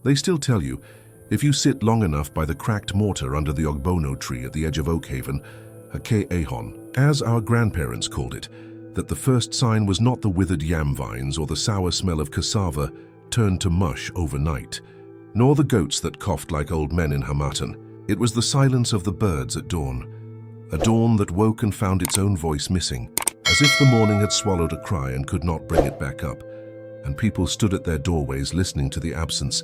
They still tell you, if you sit long enough by the cracked mortar under the ogbono tree at the edge of Oakhaven, Ake Ahon, as our grandparents called it, that the first sign was not the withered yam vines or the sour smell of cassava turned to mush overnight, nor the goats that coughed like old men in Hamatan. It was the silence of the birds at dawn, a dawn that woke and found its own voice missing, as if the morning had swallowed a cry and could not bring it back up, and people stood at their doorways listening to the absence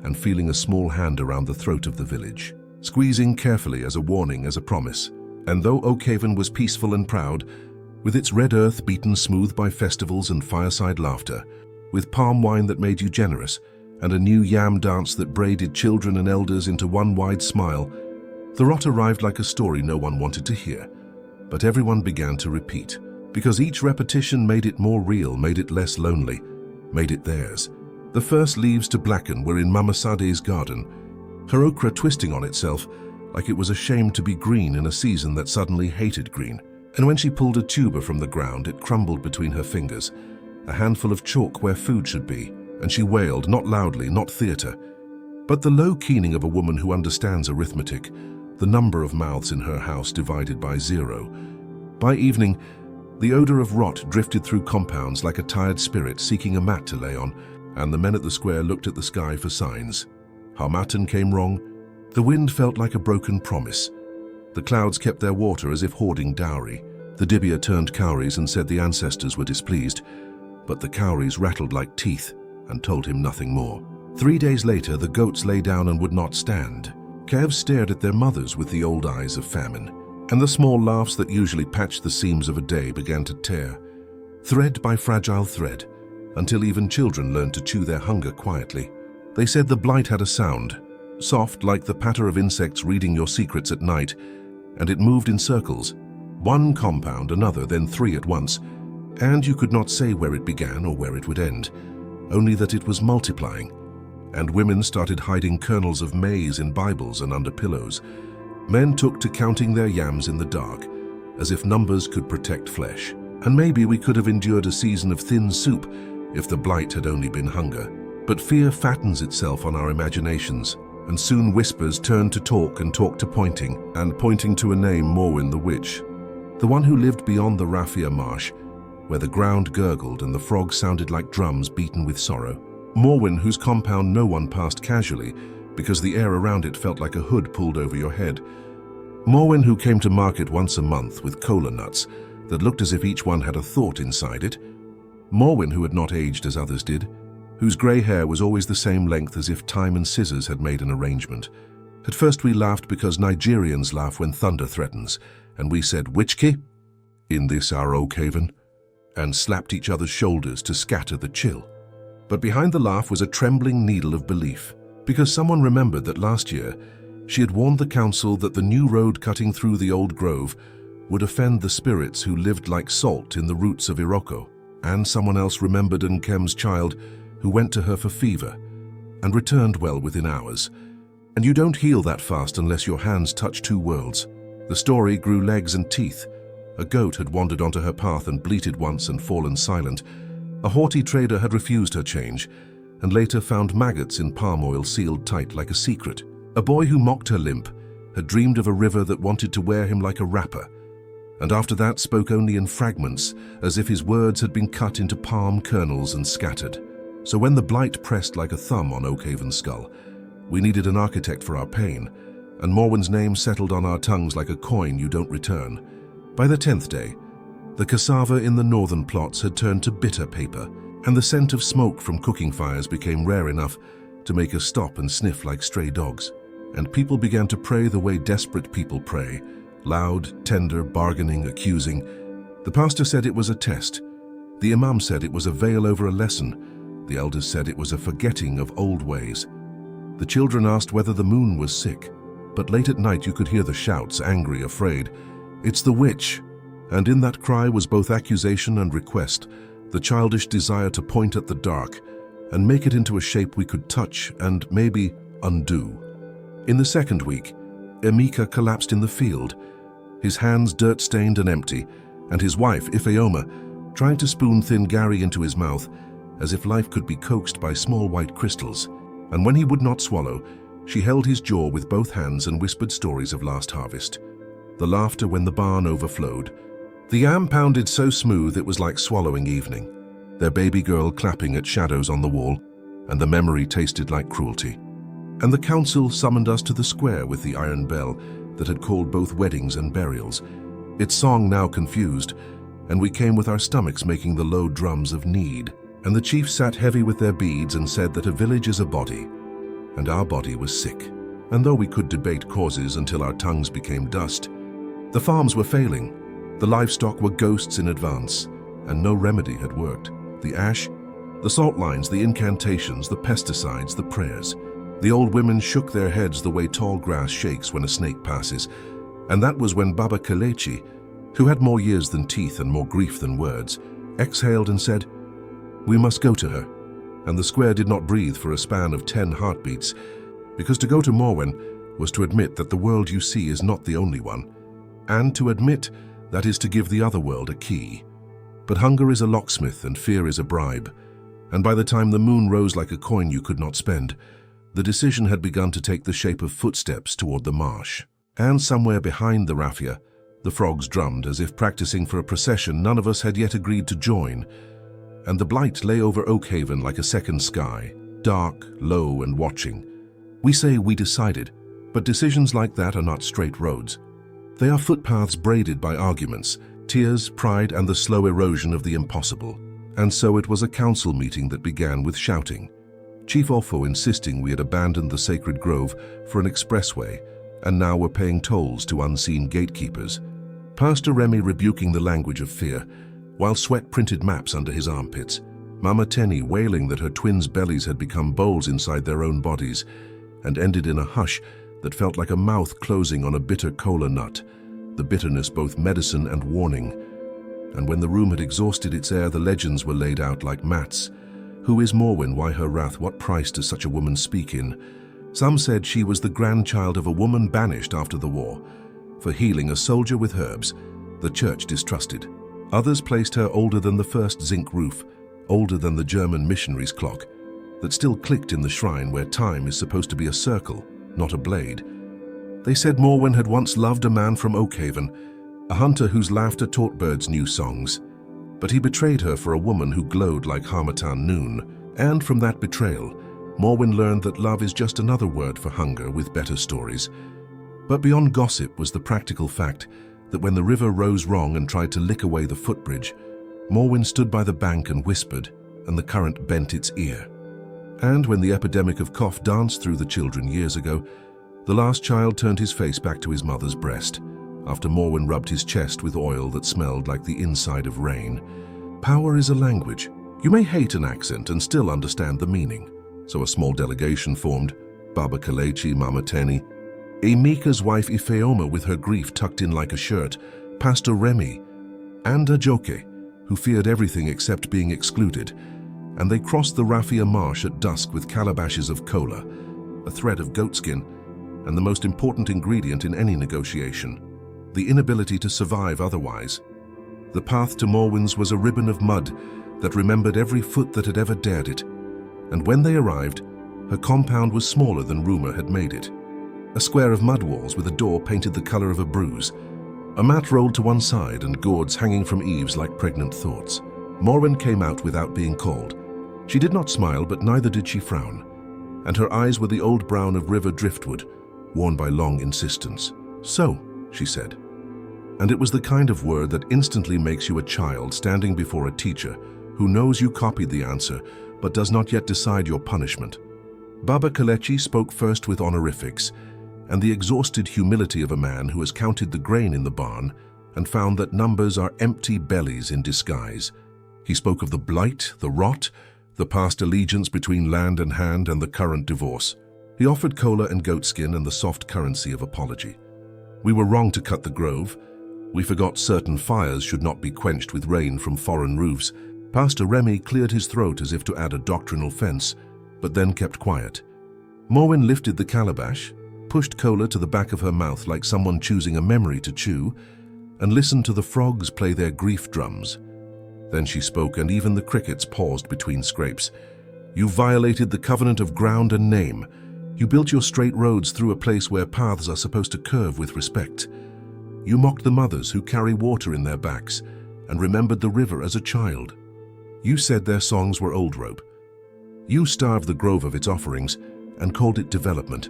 and feeling a small hand around the throat of the village, squeezing carefully as a warning, as a promise. And though Oakhaven was peaceful and proud, with its red earth beaten smooth by festivals and fireside laughter, with palm wine that made you generous, and a new yam dance that braided children and elders into one wide smile, the rot arrived like a story no one wanted to hear, but everyone began to repeat, because each repetition made it more real, made it less lonely, made it theirs. The first leaves to blacken were in Mama Sade's garden, her okra twisting on itself like it was ashamed to be green in a season that suddenly hated green. And when she pulled a tuber from the ground, it crumbled between her fingers, a handful of chalk where food should be, and she wailed, not loudly, not theatre, but the low keening of a woman who understands arithmetic, the number of mouths in her house divided by 0. By evening, the odor of rot drifted through compounds like a tired spirit seeking a mat to lay on, and the men at the square looked at the sky for signs. Harmattan came wrong. The wind felt like a broken promise. The clouds kept their water as if hoarding dowry. The dibia turned cowries and said the ancestors were displeased, but the cowries rattled like teeth and told him nothing more. 3 days later, the goats lay down and would not stand. Calves stared at their mothers with the old eyes of famine, and the small laughs that usually patched the seams of a day began to tear, thread by fragile thread, until even children learned to chew their hunger quietly. They said the blight had a sound, soft like the patter of insects reading your secrets at night, and it moved in circles, one compound, another, then 3 at once, and you could not say where it began or where it would end, only that it was multiplying. And women started hiding kernels of maize in Bibles and under pillows. Men took to counting their yams in the dark, as if numbers could protect flesh. And maybe we could have endured a season of thin soup if the blight had only been hunger. But fear fattens itself on our imaginations, and soon whispers turn to talk and talk to pointing, and pointing to a name, Morwen the witch, the one who lived beyond the Raffia marsh, where the ground gurgled and the frogs sounded like drums beaten with sorrow. Morwen, whose compound no one passed casually, because the air around it felt like a hood pulled over your head. Morwen, who came to market once a month with cola nuts that looked as if each one had a thought inside it. Morwen, who had not aged as others did, whose grey hair was always the same length as if time and scissors had made an arrangement. At first we laughed because Nigerians laugh when thunder threatens, and we said, "Witchki?" in this our Oakhaven, and slapped each other's shoulders to scatter the chill. But behind the laugh was a trembling needle of belief, because someone remembered that last year she had warned the council that the new road cutting through the old grove would offend the spirits who lived like salt in the roots of Iroko. And someone else remembered Nkem's child who went to her for fever and returned well within hours. And you don't heal that fast unless your hands touch 2 worlds. The story grew legs and teeth. A goat had wandered onto her path and bleated once and fallen silent. A haughty trader had refused her change and later found maggots in palm oil sealed tight like a secret. A boy who mocked her limp had dreamed of a river that wanted to wear him like a wrapper, and after that spoke only in fragments, as if his words had been cut into palm kernels and scattered. So when the blight pressed like a thumb on Oakhaven's skull, we needed an architect for our pain, and Morwen's name settled on our tongues like a coin you don't return. By the 10th day, the cassava in the northern plots had turned to bitter paper, and the scent of smoke from cooking fires became rare enough to make us stop and sniff like stray dogs. And people began to pray the way desperate people pray, loud, tender, bargaining, accusing. The pastor said it was a test. The imam said it was a veil over a lesson. The elders said it was a forgetting of old ways. The children asked whether the moon was sick, but late at night you could hear the shouts, angry, afraid. "It's the witch!" And in that cry was both accusation and request, the childish desire to point at the dark and make it into a shape we could touch and maybe undo. In the 2nd week, Emeka collapsed in the field, his hands dirt-stained and empty, and his wife, Ifeoma, trying to spoon thin Gary into his mouth, as if life could be coaxed by small white crystals. And when he would not swallow, she held his jaw with both hands and whispered stories of last harvest. The laughter when the barn overflowed. The yam pounded so smooth it was like swallowing evening. Their baby girl clapping at shadows on the wall, and the memory tasted like cruelty. And the council summoned us to the square with the iron bell that had called both weddings and burials, its song now confused, and we came with our stomachs making the low drums of need. And the chiefs sat heavy with their beads and said that a village is a body, and our body was sick. And though we could debate causes until our tongues became dust, the farms were failing, the livestock were ghosts in advance, and no remedy had worked. The ash, the salt lines, the incantations, the pesticides, the prayers. The old women shook their heads the way tall grass shakes when a snake passes, and that was when Baba Kelechi, who had more years than teeth and more grief than words, exhaled and said, "We must go to her." And the square did not breathe for a span of 10 heartbeats, because to go to Morwen was to admit that the world you see is not the only one, and to admit that is to give the other world a key. But hunger is a locksmith and fear is a bribe, and by the time the moon rose like a coin you could not spend, the decision had begun to take the shape of footsteps toward the marsh. And somewhere behind the raffia, the frogs drummed as if practicing for a procession none of us had yet agreed to join, and the blight lay over Oakhaven like a second sky, dark, low, and watching. We say we decided, but decisions like that are not straight roads. They are footpaths braided by arguments, tears, pride, and the slow erosion of the impossible. And so it was a council meeting that began with shouting. Chief Ofo insisting we had abandoned the sacred grove for an expressway, and now were paying tolls to unseen gatekeepers. Pastor Remy rebuking the language of fear, while sweat printed maps under his armpits. Mama Tenny wailing that her twins' bellies had become bowls inside their own bodies, and ended in a hush that felt like a mouth closing on a bitter cola nut, the bitterness both medicine and warning. And when the room had exhausted its air, the legends were laid out like mats. Who is Morwen? Why her wrath? What price does such a woman speak in? Some said she was the grandchild of a woman banished after the war, for healing a soldier with herbs. The church distrusted. Others placed her older than the first zinc roof, older than the German missionaries' clock, that still clicked in the shrine where time is supposed to be a circle, not a blade. They said Morwen had once loved a man from Oakhaven, a hunter whose laughter taught birds new songs. But he betrayed her for a woman who glowed like harmattan noon, and from that betrayal, Morwen learned that love is just another word for hunger with better stories. But beyond gossip was the practical fact that when the river rose wrong and tried to lick away the footbridge, Morwen stood by the bank and whispered, and the current bent its ear. And when the epidemic of cough danced through the children years ago, the last child turned his face back to his mother's breast, after Morwen rubbed his chest with oil that smelled like the inside of rain. Power is a language. You may hate an accent and still understand the meaning. So a small delegation formed, Baba Kelechi, Mama Tenny, Emeka's wife Ifeoma with her grief tucked in like a shirt, Pastor Remy, and Ajoke, who feared everything except being excluded, and they crossed the raffia marsh at dusk with calabashes of cola, a thread of goatskin, and the most important ingredient in any negotiation, the inability to survive otherwise. The path to Morwen's was a ribbon of mud that remembered every foot that had ever dared it, and when they arrived, her compound was smaller than rumor had made it. A square of mud walls with a door painted the color of a bruise, a mat rolled to one side and gourds hanging from eaves like pregnant thoughts. Morwen came out without being called. She did not smile, but neither did she frown, and her eyes were the old brown of river driftwood, worn by long insistence. "So," she said. And it was the kind of word that instantly makes you a child standing before a teacher who knows you copied the answer but does not yet decide your punishment. Baba Kelechi spoke first with honorifics, and the exhausted humility of a man who has counted the grain in the barn and found that numbers are empty bellies in disguise. He spoke of the blight, the rot, the past allegiance between land and hand, and the current divorce. He offered cola and goatskin and the soft currency of apology. We were wrong to cut the grove. We forgot certain fires should not be quenched with rain from foreign roofs. Pastor Remy cleared his throat as if to add a doctrinal fence, but then kept quiet. Morwen lifted the calabash, pushed cola to the back of her mouth like someone choosing a memory to chew, and listened to the frogs play their grief drums. Then she spoke, and even the crickets paused between scrapes. You violated the covenant of ground and name. You built your straight roads through a place where paths are supposed to curve with respect. You mocked the mothers who carry water in their backs and remembered the river as a child. You said their songs were old rope. You starved the grove of its offerings and called it development.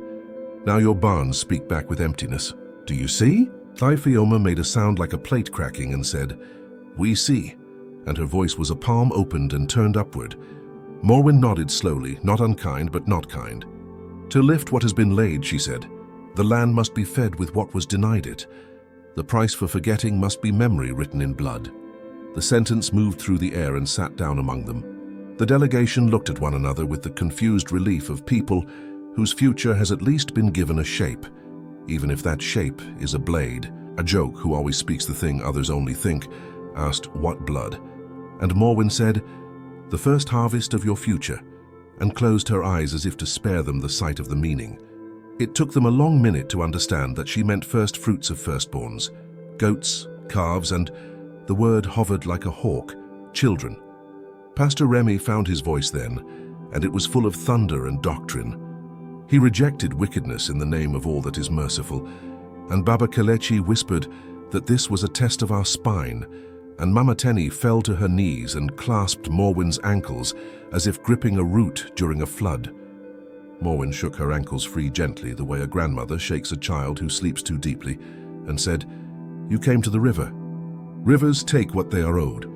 Now your barns speak back with emptiness. Do you see? Ifeoma made a sound like a plate cracking and said, "We see," and her voice was a palm opened and turned upward. Morwen nodded slowly, not unkind but not kind. "To lift what has been laid," she said, "the land must be fed with what was denied it. The price for forgetting must be memory written in blood." The sentence moved through the air and sat down among them. The delegation looked at one another with the confused relief of people whose future has at least been given a shape, even if that shape is a blade. A joke who always speaks the thing others only think asked, "What blood?" And Morwen said, "The first harvest of your future," and closed her eyes as if to spare them the sight of the meaning. It took them a long minute to understand that she meant first fruits of firstborns, goats, calves, and the word hovered like a hawk, children. Pastor Remy found his voice then, and it was full of thunder and doctrine. He rejected wickedness in the name of all that is merciful, and Baba Kelechi whispered that this was a test of our spine, and Mama Teni fell to her knees and clasped Morwen's ankles as if gripping a root during a flood. Morwen shook her ankles free gently, the way a grandmother shakes a child who sleeps too deeply, and said, "You came to the river. Rivers take what they are owed.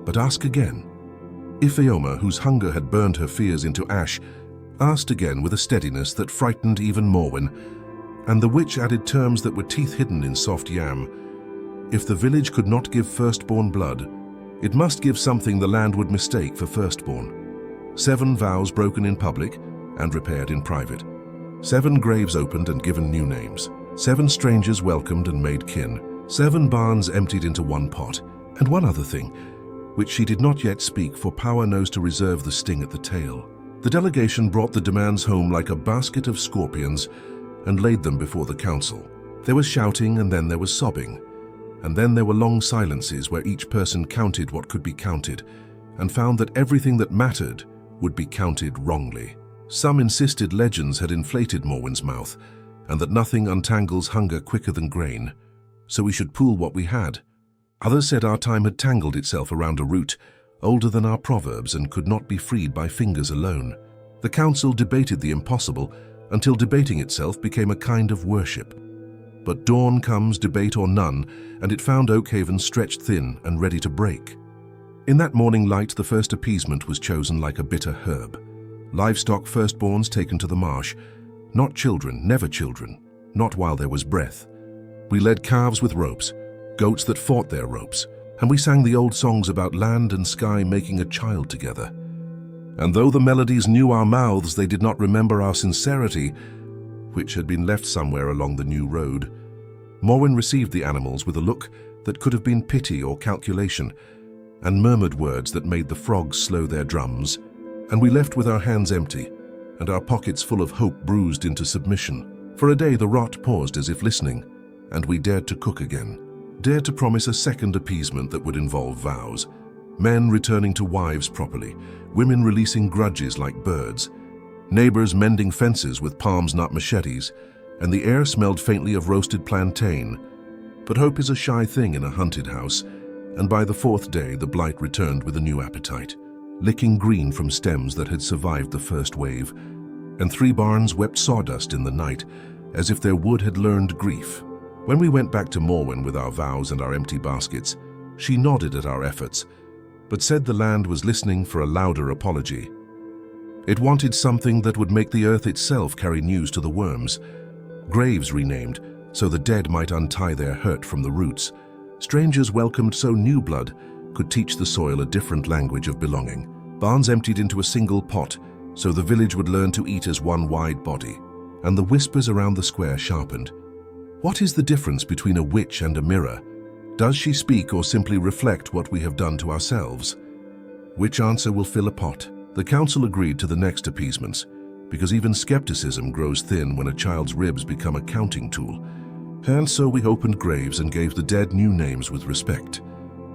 But ask again." Ifeoma, whose hunger had burned her fears into ash, asked again with a steadiness that frightened even Morwen, and the witch added terms that were teeth hidden in soft yam. If the village could not give firstborn blood, it must give something the land would mistake for firstborn. 7 vows broken in public and repaired in private. 7 graves opened and given new names. 7 strangers welcomed and made kin. 7 barns emptied into 1 pot. And one other thing, which she did not yet speak, for power knows to reserve the sting at the tail. The delegation brought the demands home like a basket of scorpions and laid them before the council. There was shouting, and then there was sobbing. And then there were long silences where each person counted what could be counted and found that everything that mattered would be counted wrongly. Some insisted legends had inflated Morwen's mouth and that nothing untangles hunger quicker than grain, so we should pool what we had. Others said our time had tangled itself around a root older than our proverbs and could not be freed by fingers alone. The council debated the impossible until debating itself became a kind of worship. But dawn comes, debate or none, and it found Oakhaven stretched thin and ready to break. In that morning light, the first appeasement was chosen like a bitter herb. Livestock firstborns taken to the marsh. Not children, never children, not while there was breath. We led calves with ropes, goats that fought their ropes, and we sang the old songs about land and sky making a child together. And though the melodies knew our mouths, they did not remember our sincerity, which had been left somewhere along the new road. Morwen received the animals with a look that could have been pity or calculation, and murmured words that made the frogs slow their drums. And we left with our hands empty, and our pockets full of hope bruised into submission. For a day the rot paused as if listening, and we dared to cook again. Dared to promise a second appeasement that would involve vows. Men returning to wives properly, women releasing grudges like birds, neighbors mending fences with palms not machetes, and the air smelled faintly of roasted plantain. But hope is a shy thing in a hunted house, and by the 4th day the blight returned with a new appetite, licking green from stems that had survived the first wave, and 3 barns wept sawdust in the night, as if their wood had learned grief. When we went back to Morwen with our vows and our empty baskets, she nodded at our efforts, but said the land was listening for a louder apology. It wanted something that would make the earth itself carry news to the worms. Graves renamed, so the dead might untie their hurt from the roots. Strangers welcomed so new blood could teach the soil a different language of belonging. Barns emptied into a single pot, so the village would learn to eat as one wide body. And the whispers around the square sharpened. What is the difference between a witch and a mirror? Does she speak or simply reflect what we have done to ourselves? Which answer will fill a pot? The council agreed to the next appeasements, because even skepticism grows thin when a child's ribs become a counting tool. And so we opened graves and gave the dead new names with respect.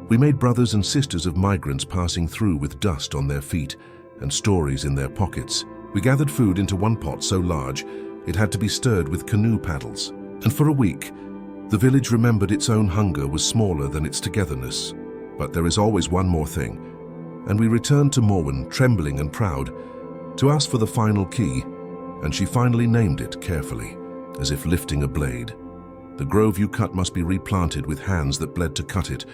We made brothers and sisters of migrants passing through with dust on their feet and stories in their pockets. We gathered food into one pot so large it had to be stirred with canoe paddles. And for a week, the village remembered its own hunger was smaller than its togetherness. But there is always one more thing, and we returned to Morwen, trembling and proud, to ask for the final key, and she finally named it carefully, as if lifting a blade. The grove you cut must be replanted with hands that bled to cut it.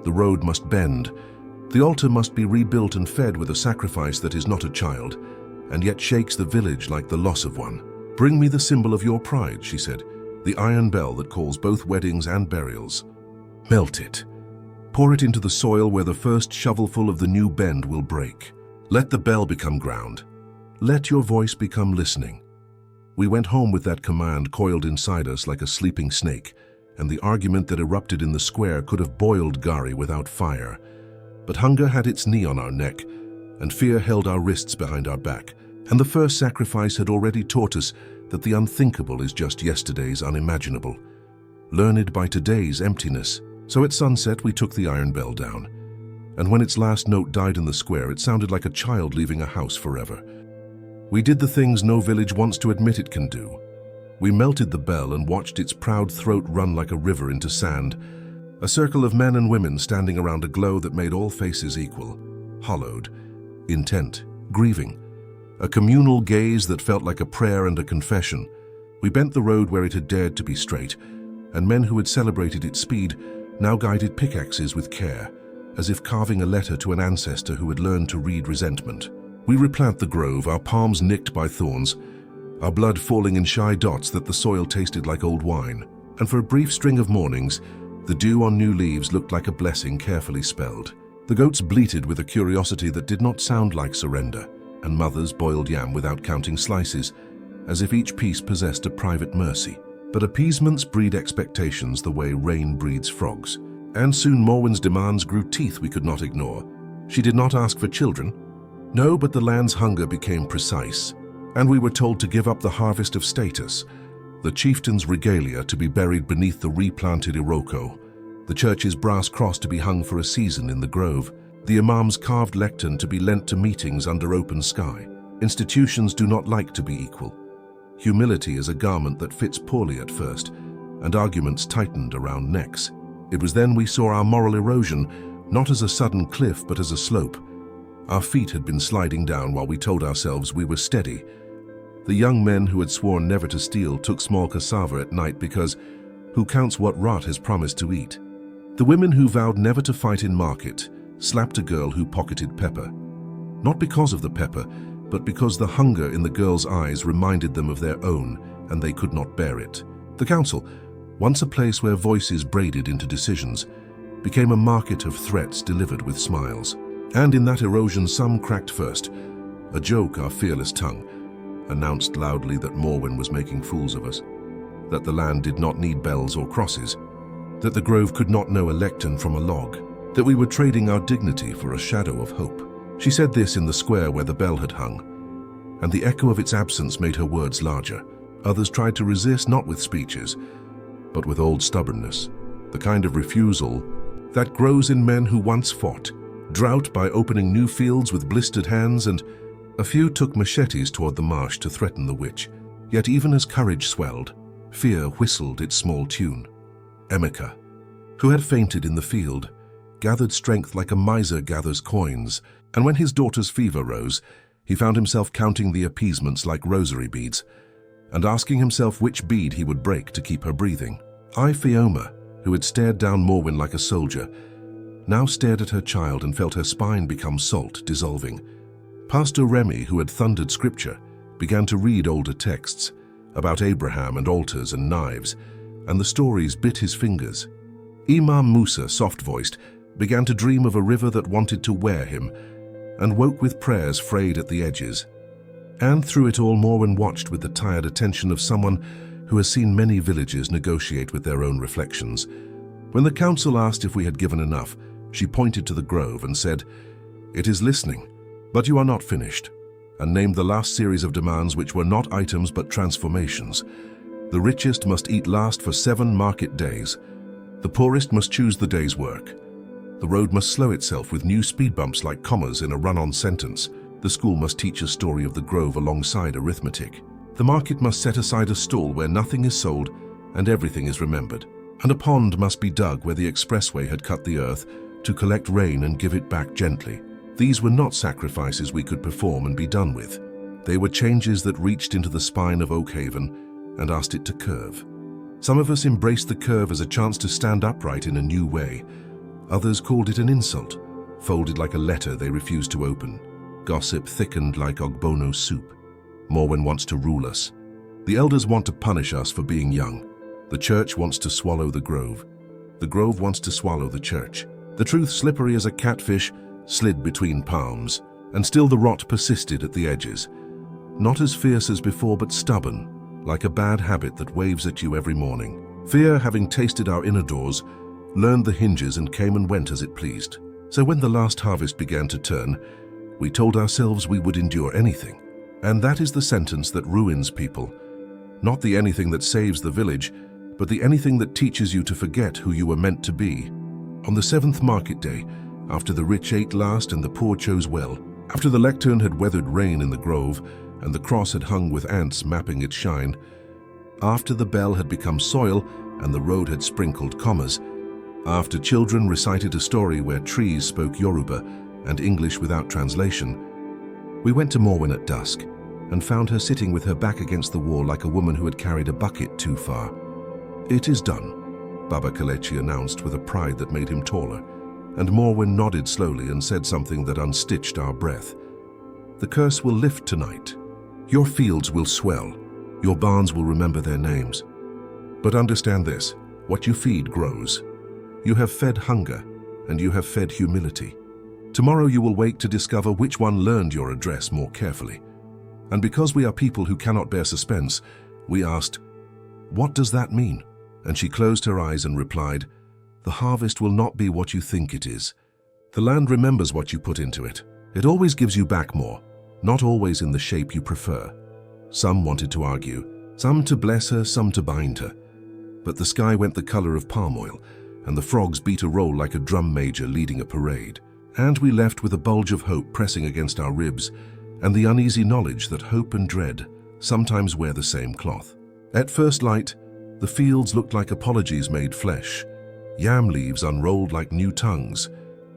The road must bend. The altar must be rebuilt and fed with a sacrifice that is not a child, and yet shakes the village like the loss of one. "Bring me the symbol of your pride," she said, "the iron bell that calls both weddings and burials. Melt it. Pour it into the soil where the first shovelful of the new bend will break. Let the bell become ground. Let your voice become listening." We went home with that command coiled inside us like a sleeping snake, and the argument that erupted in the square could have boiled Gari without fire. But hunger had its knee on our neck, and fear held our wrists behind our back, and the first sacrifice had already taught us that the unthinkable is just yesterday's unimaginable, learned by today's emptiness. So at sunset we took the iron bell down, and when its last note died in the square, it sounded like a child leaving a house forever. We did the things no village wants to admit it can do. We melted the bell and watched its proud throat run like a river into sand, a circle of men and women standing around a glow that made all faces equal, hollowed, intent, grieving, a communal gaze that felt like a prayer and a confession. We bent the road where it had dared to be straight, and men who had celebrated its speed now guided pickaxes with care, as if carving a letter to an ancestor who had learned to read resentment. We replant the grove, our palms nicked by thorns, our blood falling in shy dots that the soil tasted like old wine. And for a brief string of mornings, the dew on new leaves looked like a blessing carefully spelled. The goats bleated with a curiosity that did not sound like surrender, and mothers boiled yam without counting slices, as if each piece possessed a private mercy. But appeasements breed expectations the way rain breeds frogs. And soon Morwen's demands grew teeth we could not ignore. She did not ask for children. No, but the land's hunger became precise, and we were told to give up the harvest of status, the chieftain's regalia to be buried beneath the replanted iroko, the church's brass cross to be hung for a season in the grove, the imam's carved lectern to be lent to meetings under open sky. Institutions do not like to be equal. Humility is a garment that fits poorly at first, and arguments tightened around necks. It was then we saw our moral erosion, not as a sudden cliff but as a slope. Our feet had been sliding down while we told ourselves we were steady. The young men who had sworn never to steal took small cassava at night because who counts what rot has promised to eat? The women who vowed never to fight in market slapped a girl who pocketed pepper. Not because of the pepper, but because the hunger in the girl's eyes reminded them of their own, and they could not bear it. The council, once a place where voices braided into decisions, became a market of threats delivered with smiles. And in that erosion some cracked first. A joke our fearless tongue announced loudly that Morwen was making fools of us, that the land did not need bells or crosses, that the grove could not know a lectern from a log, that we were trading our dignity for a shadow of hope. She said this in the square where the bell had hung, and the echo of its absence made her words larger. Others tried to resist, not with speeches, but with old stubbornness, the kind of refusal that grows in men who once fought, drought by opening new fields with blistered hands, and a few took machetes toward the marsh to threaten the witch. Yet even as courage swelled, fear whistled its small tune. Emeka, who had fainted in the field, gathered strength like a miser gathers coins, and when his daughter's fever rose, he found himself counting the appeasements like rosary beads, and asking himself which bead he would break to keep her breathing. Ifeoma, who had stared down Morwen like a soldier, now stared at her child and felt her spine become salt, dissolving. Pastor Remy, who had thundered scripture, began to read older texts about Abraham and altars and knives, and the stories bit his fingers. Imam Musa, soft-voiced, began to dream of a river that wanted to wear him, and woke with prayers frayed at the edges. And through it all, Morwen watched with the tired attention of someone who has seen many villages negotiate with their own reflections. When the council asked if we had given enough, she pointed to the grove and said, "It is listening, but you are not finished," and named the last series of demands, which were not items but transformations. The richest must eat last for 7 market days. The poorest must choose the day's work. The road must slow itself with new speed bumps like commas in a run-on sentence. The school must teach a story of the grove alongside arithmetic. The market must set aside a stall where nothing is sold and everything is remembered. And a pond must be dug where the expressway had cut the earth to collect rain and give it back gently. These were not sacrifices we could perform and be done with. They were changes that reached into the spine of Oakhaven and asked it to curve. Some of us embraced the curve as a chance to stand upright in a new way. Others called it an insult, folded like a letter they refused to open. Gossip thickened like ogbono soup. Morwen wants to rule us. The elders want to punish us for being young. The church wants to swallow the grove. The grove wants to swallow the church. The truth, slippery as a catfish, slid between palms, and still the rot persisted at the edges. Not as fierce as before, but stubborn, like a bad habit that waves at you every morning. Fear, having tasted our inner doors, learned the hinges and came and went as it pleased. So when the last harvest began to turn, we told ourselves we would endure anything. And that is the sentence that ruins people. Not the anything that saves the village, but the anything that teaches you to forget who you were meant to be. On the 7th market day, after the rich ate last and the poor chose well, after the lectern had weathered rain in the grove and the cross had hung with ants mapping its shine, after the bell had become soil and the road had sprinkled commas, after children recited a story where trees spoke Yoruba and English without translation, we went to Morwen at dusk and found her sitting with her back against the wall like a woman who had carried a bucket too far. "It is done," Baba Kelechi announced with a pride that made him taller, and Morwen nodded slowly and said something that unstitched our breath. "The curse will lift tonight. Your fields will swell. Your barns will remember their names. But understand this, what you feed grows. You have fed hunger, and you have fed humility. Tomorrow you will wake to discover which one learned your address more carefully. And because we are people who cannot bear suspense, we asked, 'What does that mean?' And she closed her eyes and replied, 'The harvest will not be what you think it is. The land remembers what you put into it. It always gives you back more, not always in the shape you prefer.' Some wanted to argue, some to bless her, some to bind her. But the sky went the color of palm oil, and the frogs beat a roll like a drum major leading a parade. And we left with a bulge of hope pressing against our ribs, and the uneasy knowledge that hope and dread sometimes wear the same cloth. At first light, the fields looked like apologies made flesh. Yam leaves unrolled like new tongues.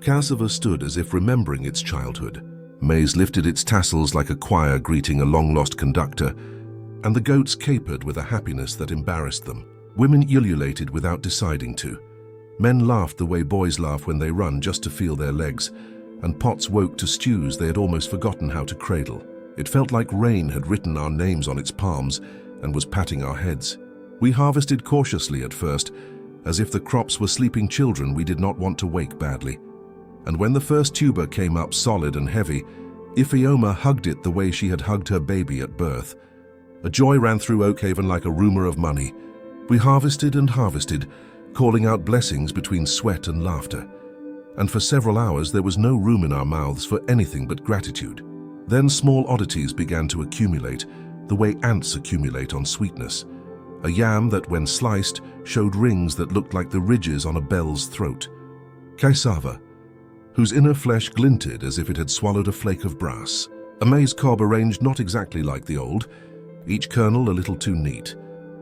Cassava stood as if remembering its childhood. Maize lifted its tassels like a choir greeting a long-lost conductor, and the goats capered with a happiness that embarrassed them. Women ululated without deciding to. Men laughed the way boys laugh when they run just to feel their legs, and pots woke to stews they had almost forgotten how to cradle. It felt like rain had written our names on its palms and was patting our heads. We harvested cautiously at first, as if the crops were sleeping children we did not want to wake badly. And when the first tuber came up solid and heavy, Ifeoma hugged it the way she had hugged her baby at birth. A joy ran through Oakhaven like a rumor of money. We harvested and harvested, calling out blessings between sweat and laughter. And for several hours there was no room in our mouths for anything but gratitude. Then small oddities began to accumulate, the way ants accumulate on sweetness. A yam that, when sliced, showed rings that looked like the ridges on a bell's throat. Cassava, whose inner flesh glinted as if it had swallowed a flake of brass. A maize cob arranged not exactly like the old, each kernel a little too neat,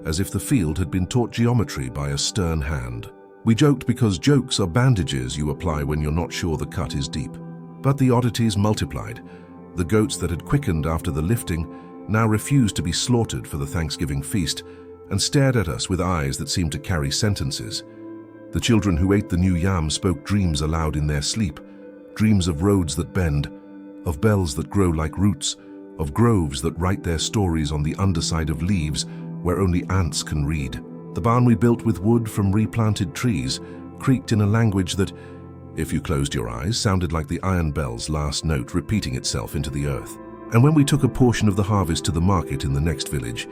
as if the field had been taught geometry by a stern hand. We joked because jokes are bandages you apply when you're not sure the cut is deep. But the oddities multiplied. The goats that had quickened after the lifting now refused to be slaughtered for the Thanksgiving feast and stared at us with eyes that seemed to carry sentences. The children who ate the new yam spoke dreams aloud in their sleep, dreams of roads that bend, of bells that grow like roots, of groves that write their stories on the underside of leaves where only ants can read. The barn we built with wood from replanted trees creaked in a language that, if you closed your eyes, sounded like the iron bell's last note repeating itself into the earth. And when we took a portion of the harvest to the market in the next village,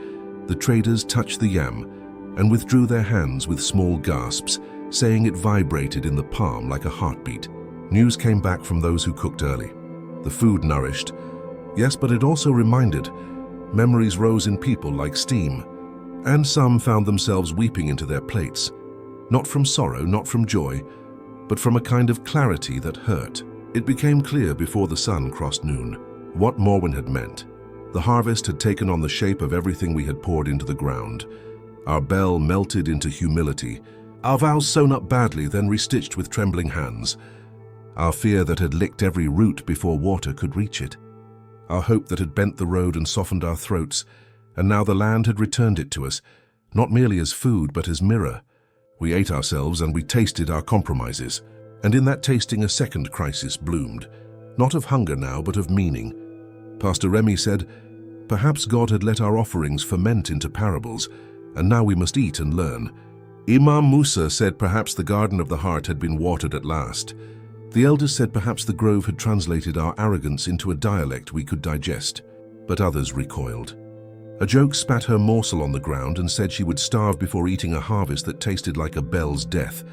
the traders touched the yam and withdrew their hands with small gasps, saying it vibrated in the palm like a heartbeat. News came back from those who cooked early. The food nourished. Yes, but it also reminded. Memories rose in people like steam. And some found themselves weeping into their plates. Not from sorrow, not from joy, but from a kind of clarity that hurt. It became clear before the sun crossed noon. What Morwen had meant. The harvest had taken on the shape of everything we had poured into the ground. Our bell melted into humility, our vows sewn up badly, then restitched with trembling hands. Our fear that had licked every root before water could reach it. Our hope that had bent the road and softened our throats, and now the land had returned it to us, not merely as food but as mirror. We ate ourselves and we tasted our compromises, and in that tasting a second crisis bloomed, not of hunger now but of meaning. Pastor Remy said, perhaps God had let our offerings ferment into parables, and now we must eat and learn. Imam Musa said perhaps the garden of the heart had been watered at last. The elders said perhaps the grove had translated our arrogance into a dialect we could digest, but others recoiled. A joke spat her morsel on the ground and said she would starve before eating a harvest that tasted like a bell's death.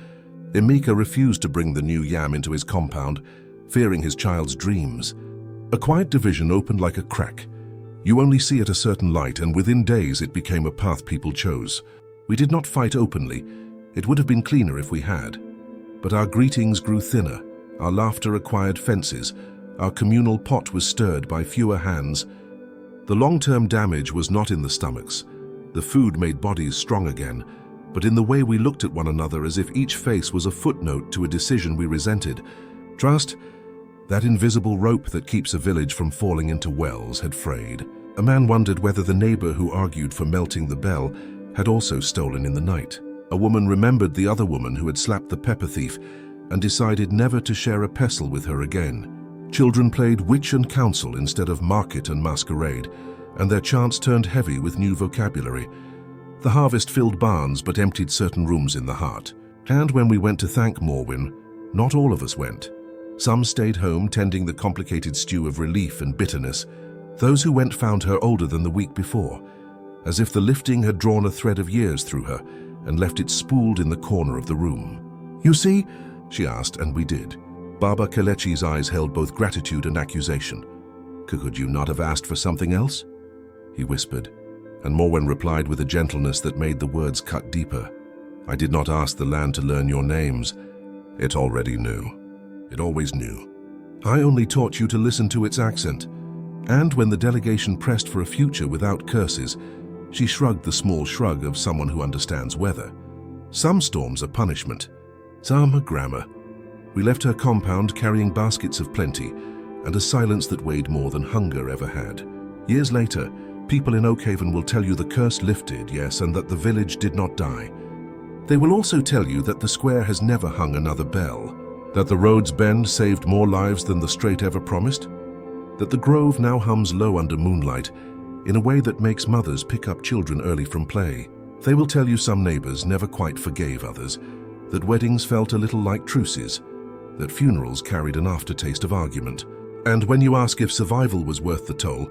Emeka refused to bring the new yam into his compound, fearing his child's dreams. A quiet division opened like a crack. You only see it a certain light, and within days it became a path people chose. We did not fight openly. It would have been cleaner if we had. But our greetings grew thinner. Our laughter acquired fences. Our communal pot was stirred by fewer hands. The long-term damage was not in the stomachs. The food made bodies strong again, but in the way we looked at one another as if each face was a footnote to a decision we resented. Trust, that invisible rope that keeps a village from falling into wells, had frayed. A man wondered whether the neighbor who argued for melting the bell had also stolen in the night. A woman remembered the other woman who had slapped the pepper thief and decided never to share a pestle with her again. Children played witch and counsel instead of market and masquerade, and their chants turned heavy with new vocabulary. The harvest filled barns but emptied certain rooms in the heart. And when we went to thank Morwen, not all of us went. Some stayed home tending the complicated stew of relief and bitterness. Those who went found her older than the week before, as if the lifting had drawn a thread of years through her and left it spooled in the corner of the room. You see, she asked, and we did. Baba Kelechi's eyes held both gratitude and accusation. Could you not have asked for something else? He whispered, and Morwen replied with a gentleness that made the words cut deeper. I did not ask the land to learn your names. It already knew. It always knew. I only taught you to listen to its accent. And when the delegation pressed for a future without curses, she shrugged the small shrug of someone who understands weather. Some storms are punishment, some are grammar. We left her compound carrying baskets of plenty and a silence that weighed more than hunger ever had. Years later, people in Oakhaven will tell you the curse lifted, yes, and that the village did not die. They will also tell you that the square has never hung another bell, that the road's bend saved more lives than the straight ever promised, that the grove now hums low under moonlight in a way that makes mothers pick up children early from play. They will tell you some neighbors never quite forgave others, that weddings felt a little like truces, that funerals carried an aftertaste of argument. And when you ask if survival was worth the toll,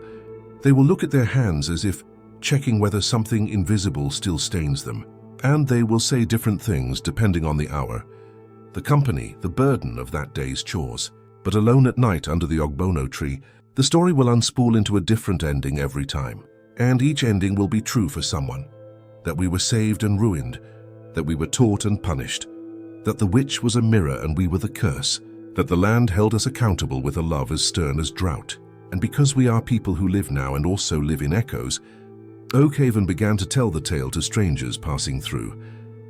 they will look at their hands as if checking whether something invisible still stains them. And they will say different things depending on the hour, the company, the burden of that day's chores. But alone at night under the ogbono tree, the story will unspool into a different ending every time. And each ending will be true for someone. That we were saved and ruined, that we were taught and punished, that the witch was a mirror and we were the curse, that the land held us accountable with a love as stern as drought. And because we are people who live now and also live in echoes, Oakhaven began to tell the tale to strangers passing through,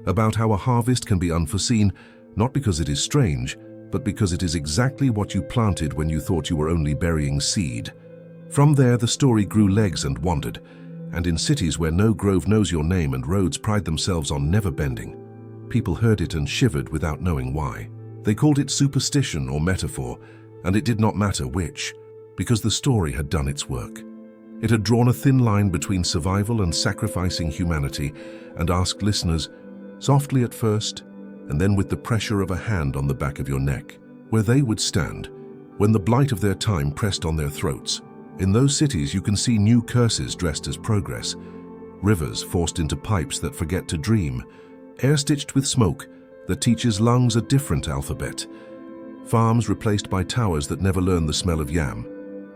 about how a harvest can be unforeseen, not because it is strange, but because it is exactly what you planted when you thought you were only burying seed. From there the story grew legs and wandered, and in cities where no grove knows your name and roads pride themselves on never bending, people heard it and shivered without knowing why. They called it superstition or metaphor, and it did not matter which, because the story had done its work. It had drawn a thin line between survival and sacrificing humanity and asked listeners, softly at first, and then with the pressure of a hand on the back of your neck, where they would stand when the blight of their time pressed on their throats. In those cities you can see new curses dressed as progress, rivers forced into pipes that forget to dream, air stitched with smoke that teaches lungs a different alphabet, farms replaced by towers that never learn the smell of yam,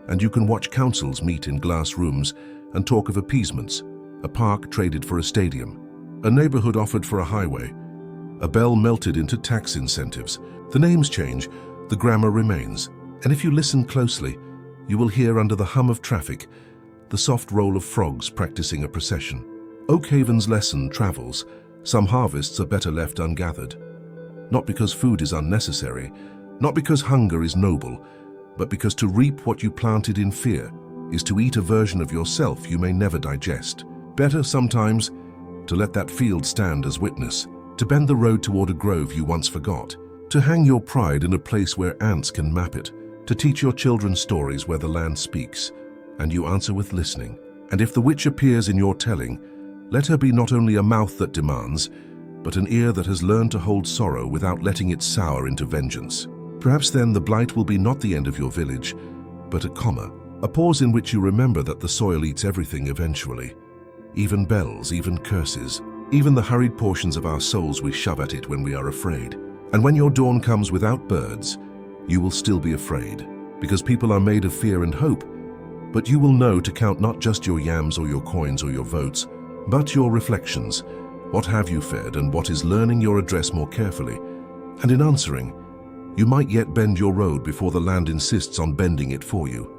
and you can watch councils meet in glass rooms and talk of appeasements, a park traded for a stadium, a neighborhood offered for a highway, a bell melted into tax incentives. The names change, the grammar remains, and if you listen closely, You will hear under the hum of traffic the soft roll of frogs practicing a procession. Oakhaven's lesson travels. Some harvests are better left ungathered. Not because food is unnecessary, not because hunger is noble, but because to reap what you planted in fear is to eat a version of yourself you may never digest. Better sometimes to let that field stand as witness, to bend the road toward a grove you once forgot, to hang your pride in a place where ants can map it, to teach your children stories where the land speaks, and you answer with listening. And if the witch appears in your telling, let her be not only a mouth that demands, but an ear that has learned to hold sorrow without letting it sour into vengeance. Perhaps then the blight will be not the end of your village, but a comma, a pause in which you remember that the soil eats everything eventually. Even bells, even curses, even the hurried portions of our souls we shove at it when we are afraid. And when your dawn comes without birds, you will still be afraid, because people are made of fear and hope. But you will know to count not just your yams or your coins or your votes, but your reflections. What have you fed and what is learning your address more carefully? And in answering, you might yet bend your road before the land insists on bending it for you.